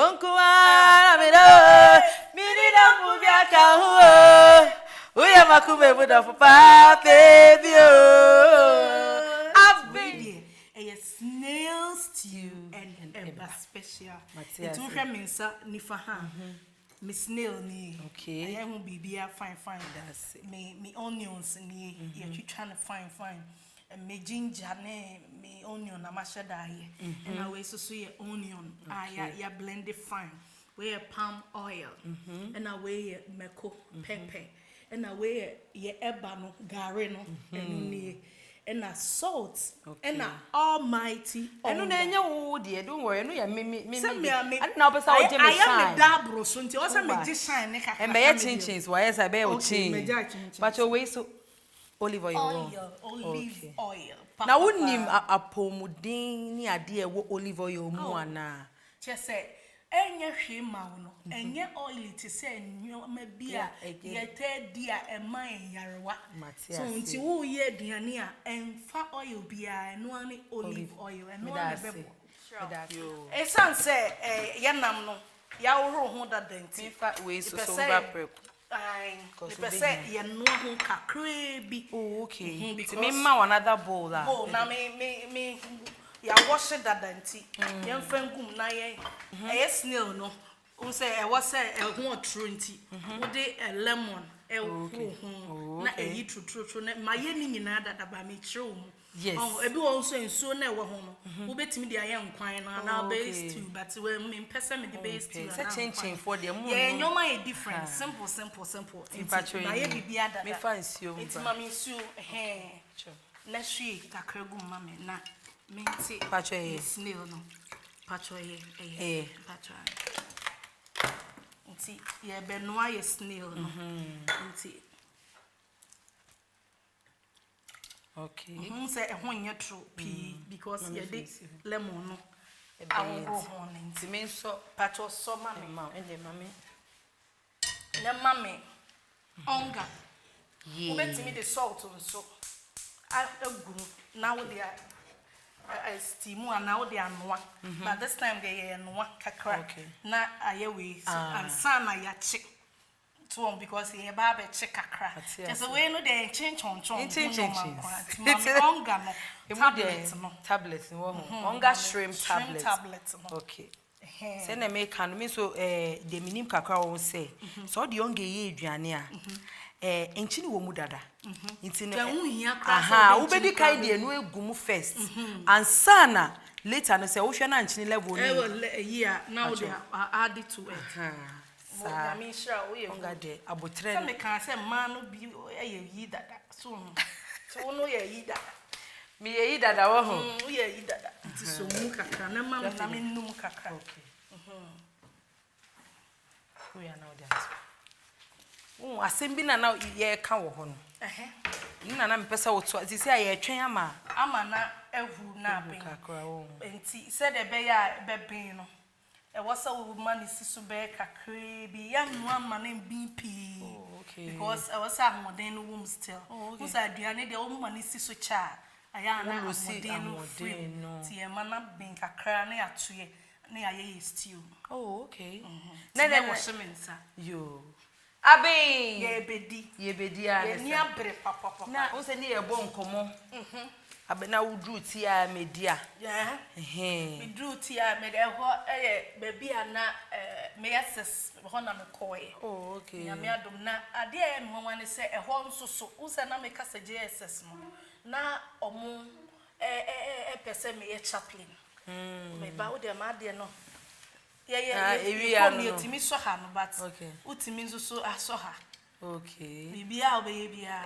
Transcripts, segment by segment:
Onkuwa me do. Mini na mubia ka hu. Uya makume buda for baby oh. Abi a snail stew and a special. It will remains nifa ha. Me snail ni. Okay. I am bibia fine. That's me onions ni. You trying to fine. And me ginger ne me onion na mashada here. And I so ye onion. Ya blend it fine. We palm oil. And I weigh meko pepper. And I weigh ye ebano gareno and a salt and a almighty. And no dear, don't worry, no, me. I now, but I am a dabro, so until I may shine and by chinchins, why as I bear change. But your way so olive oil. Now, wouldn't him a pomudin near dear olive oil moana? Just say. Enya hwema no enye oil to say nyo ma bia yete dia ema yarewa so nti wo ye aduane a emfa oil bia eno ani olive oil eno na bebo esan say yenam no ya woro ho dada nti fa we so ba prep because say ye no ho kakra bi okay me ma another bowl na me ya wash that danti yen fangum na yen snail no o say e was say e ho otro nti wo de lemon e ho na e trutru na maye ni nyina dada ba me kire wo oh e bi wo so ensuo na e wo ho no wo betimi de aye nkwan na na base stew but we me pese me de base stew na change for the moon yeah nyoma e different simple na ye bibia dada me fancy o it's mami su na shui kakragum mame na minti pacho snail no pacho pacho nti ye benoa ye snail no nti okay say ehon nye true p because ye de lemon no awo ho nti me so pacho so mame ende mame na mame onga ubetimi de salt so aguru na wo de steam and now they are noa but this time they are noa kakra na ayewe and sana ya chick to one because he ba chick kakra just way no they change chonchon it's onga no tablet no onga shrimp tablet okay say na make can me so the minim kakra won say so the onga ye aduane a enchi ni wo mu dada nti no aha wo bedi kai de no egum first and sana later no say wo hwe na nchi ni level ni now they add it to it sa me sure wo ye onga de abotre no me kan say man no bi ye yi dada so no ye yi dada me ye yi dada wo ho wo ye yi dada nti so mu kakra na mam na me num kakra okay who ya now that asembi na na ye ka wo ho no na me pesa wo to sisi aye twen ama na ehu na ben enti said e be ya be ben no e wasa wo man sisu be kakra bi ya nu ama na BP okay because e wasa modern no wom still who say aduane de wo man sisu cha aya na modern no ti e mana ben kakra na ya toye na ya ye stew okay na wo shemensa yo Abi ye bedi a ni abre papa na wo se ni ye bo nkomo abe na wo dru ti a media me dru ti a me de ho be bia na me access ho na me koye okay ya me adom na ade e me wan se e ho nsoso wo se na me kasa JSS no na omo pese me ye chaplain me ba wo de ma de no yeah timi so ha no but utimi nso so aso ha okay bibia obeye bia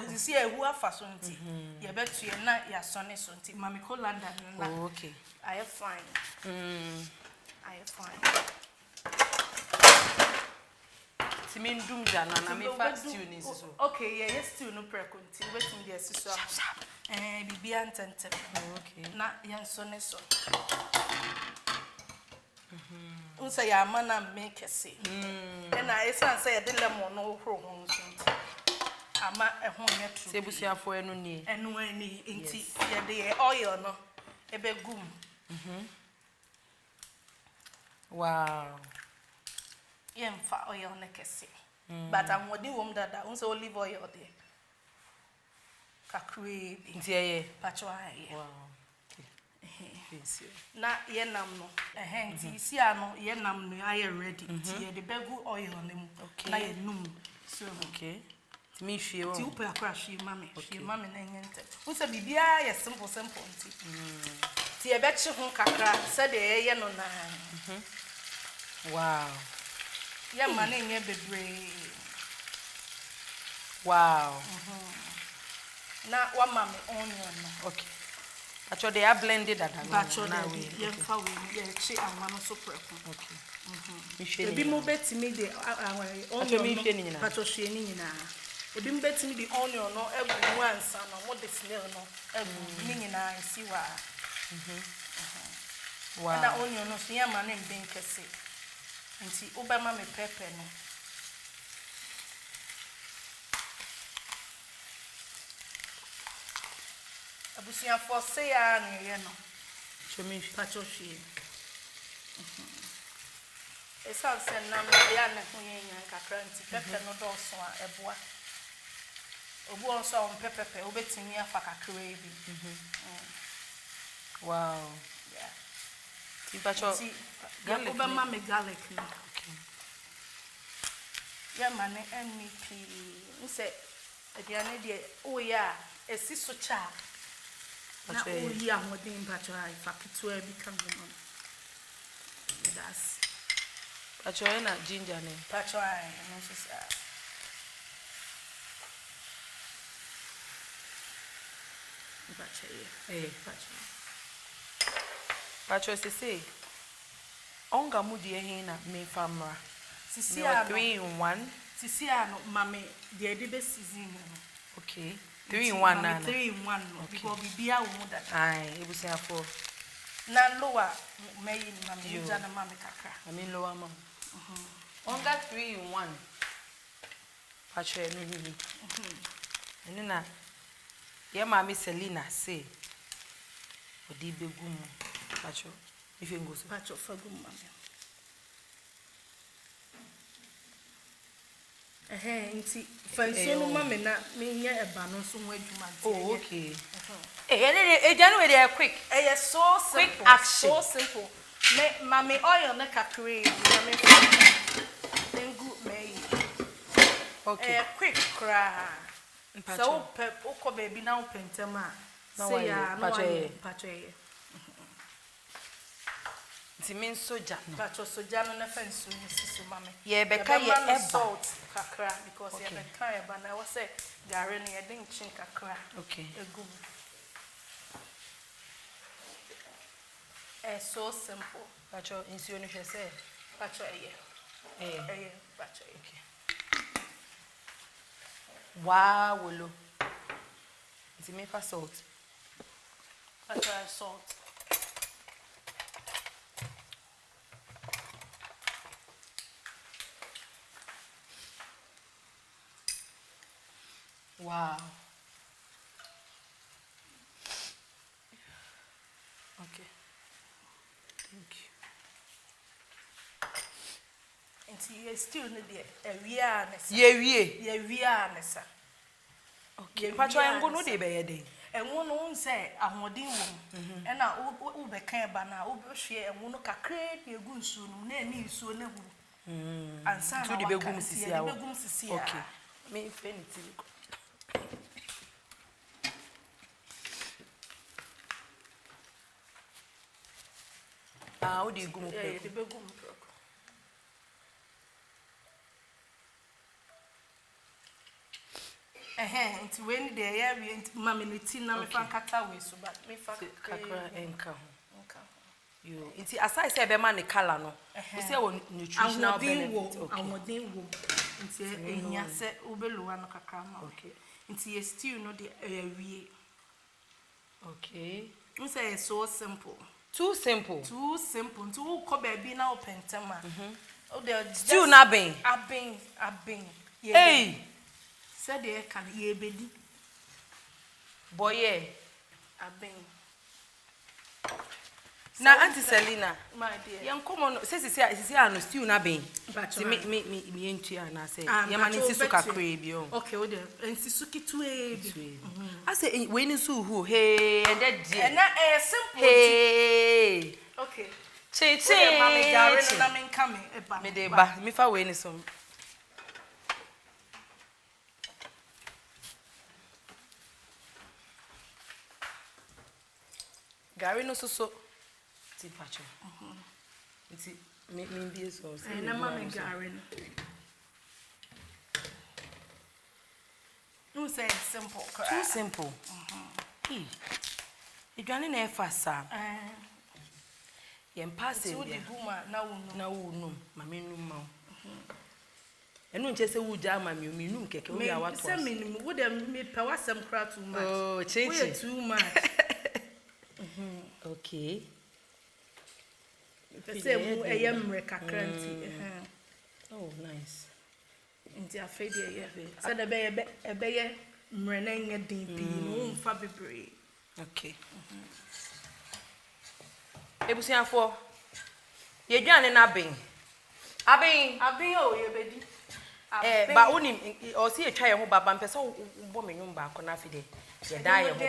sisi ehu afa so nti ye betu ye na ya so ne so nti mami ko landa na okay I am fine I am fine timi ndum ja na me fa stew ni so okay yes stew no preko nti wetin dey siso bibia ntente okay na ye so ne so unsa ya mana make say na esan say de lemon no horo ho nso ama ehun ye true se busuafo enu ni enti ye de oil no ebe gum Wow. Yemfa oil ne kese. But I'm wodi wom dada, unse olive oil there. Kakre bi. Ntie Pacho aye. Wow. Na ye nam no. Nti isi ano ye nam no aye ready. Nti ye de begu oil ne mu. Na ye num. So okay. Me feel. Ti upe akra hwie mame. Hwie mame na nyente. Unse bibia ye simple nti. Ti ye bechi ho kakra se de ye no na. Wow. Ye ma na nye bebre. Wow. Na wa mame onion no. Okay. Actually, they are blended at a Bacho na we yemfa we ye chi anwa no so preko. Okay. Ebi mo betimi de onion no. Bacho hwe ni nyina. Ebi mo betimi de onion no egu wansa no mo de snail no egu ni nyina si wa. Wow. Na onion no so ye ma na mben kese. Nti obema me pepper no. Abusia for say ya ni ye no. Chemi Pacho hwe. Esa se na me ya na ho ye nyan kakra nti pepper no do so a eboa. Obu on so on pepper obetimi afa kakra bi. Wow. Yeah. Timpacho garlic. Obema me garlic no. Okay. Ya mane MEP. Nse aduane de o ya esi so cha. Na o yi amodin pacho ai fakitu e bi kan no. That's Pacho na ginger ne. pacho ai no so sa. Pacho Eh, Pacho say Onga mudi ehin na me famra. Sisi No 3 in 1. Sisi ano mame de edibe season no. Okay. 3 in 1 na. 3 in 1 no because bibia wo mu dada. Aye, ebusia for. Na lower meyi ni mame uja na mame kakra. I mean lower mom. Onga 3 in 1. Pacho ni. And na ye mama Selina say odi begum Pacho. If you go so. Pacho fagum mame. Nti fanso no mame na menye eba no so ho adwuma nti. Oh, okay. Ejanu we dey quick. So simple. Quick action. So simple. Me mame oil na kakre na me dengu me. Okay. Quick cra. So Pacho. pep ukọ baby na upentem a. Na Say ya na Pacho. Pacho ye. Nti men soja no. Pacho soja no na fanso ni siso mame. Ye beka ye eba. Salt kakra because ye beka eba na we say gare no ye den chin kakra. Okay. Egum. So simple. Pacho insio no hwe say. Pacho ye. Pacho ye. Okay. Wow, wolo. Nti me fa salt. Pacho salt. Wow. Okay. Thank you. Nti ye still no de ewia na sa. Ye Wia na sa. Okay. Pacho engo no de be ye den. Enwo no nse ahoden wo. E na wo be kan ba na wo hwe enwo no kakra de egu nsuo no na ani nsuo na hu. Ansa na So de begum sisi a. begum sisi a. Okay. Me infinity. How do you go? De begum proko. Nti when de ya wi mama ne ti na me fa kata we so but me fa Kakra enka ho. nka. You. Nti aside say be man the color no. We say wo nutritional benefit. Okay. Amodin wo. Nti ehia se obeluwa no kakra ma. Okay. Nti ye stew no de wie. Okay. We say so simple. Too simple. Too simple. Nti wo ko ba bi na opentem a. O de Stew na ben. Abin. Hey. Said they can ye bedi. Boy, yeah. Abin. Na Auntie Selina, my dear. Young common says no stew na bean. But me into na say Yamani Sisuka crabio. Okay, ode and Sisuki to I say when you sue who hey and that and simple hey okay. Che Mammy Garrett and I'm coming about me de ba me fa we ni some. Gary no so Pacho. It's me be so. And I'm a Gary. No say simple. Too simple. Hey, you don't need fast, sir. You're passing. Now, no, mammy, no more. And no just a wood jam, mammy, me no cake. We are what some minimum would have made power some crowd too much. Oh, change it too much. Okay. Oh, nice. Into a fade here. Said a bear, mrenang a deep, fabric. Okay. It was here for you're done in Abbing. Abbing, oh, you baby. But only or see a child who bab and person woman back on Affide. You die of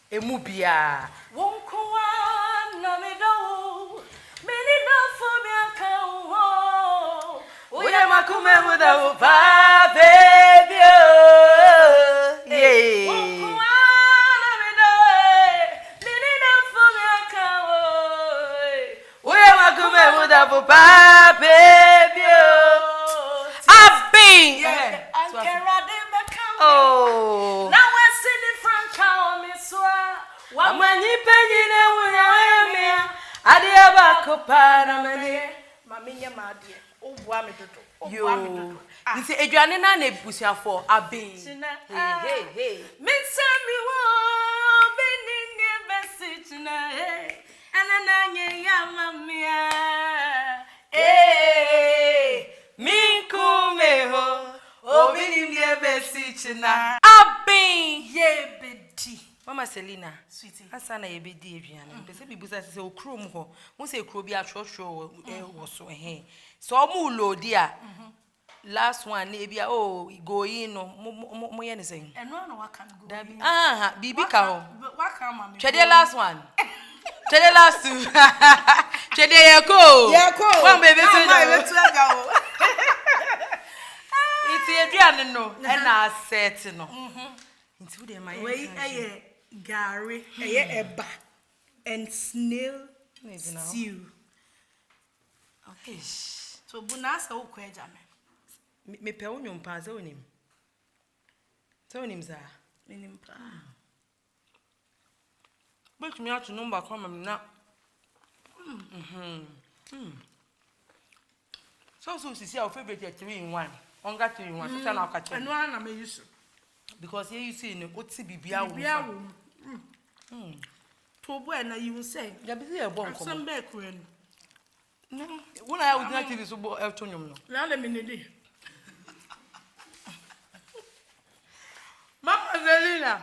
a mubia. Won't go on, no, me do. Many love for me, I can't. We are my come with our baby. Yay. Won't go on, me do. Many love for me, I can't. We are my come with our baby. I've been. Oh. Now we're sitting front cow, Miss One when you penny now, I dear back Mamma, my dear. Oh, Wamido. You see, Adriana and Busia for a bean. Hey, Miss Sammy, been in your message, and an mamma. Eh, Minku meho, oh, been in your message now. A bean, ye biddy. Mama Selina, sweetie, Asana ye be dear, and the same business is so cruel. Must say, Croby at show was so hey. So, Mulo, dear. Last one, maybe go in no anything. And no one can go. Ah, Bibi cow. But what come, Chede last one. Chede last two. Chede Yako. Yako. One baby, it's Adriana, no, and I said no. Into them, my way, Gary, Eba, and Snail stew. Okay. So, Bunas, oh, Quajame. Me pe union pass on him. So him, sir. Minim pa. But me out to number come now. So see our favorite 3-in-1. Onga 3-in-1. So now catch. And one I may use because here you see in what's bibia. To when you say, there be a bomb some back when. No, when I would not TV so Eltonium. Now let me. Mama Selina.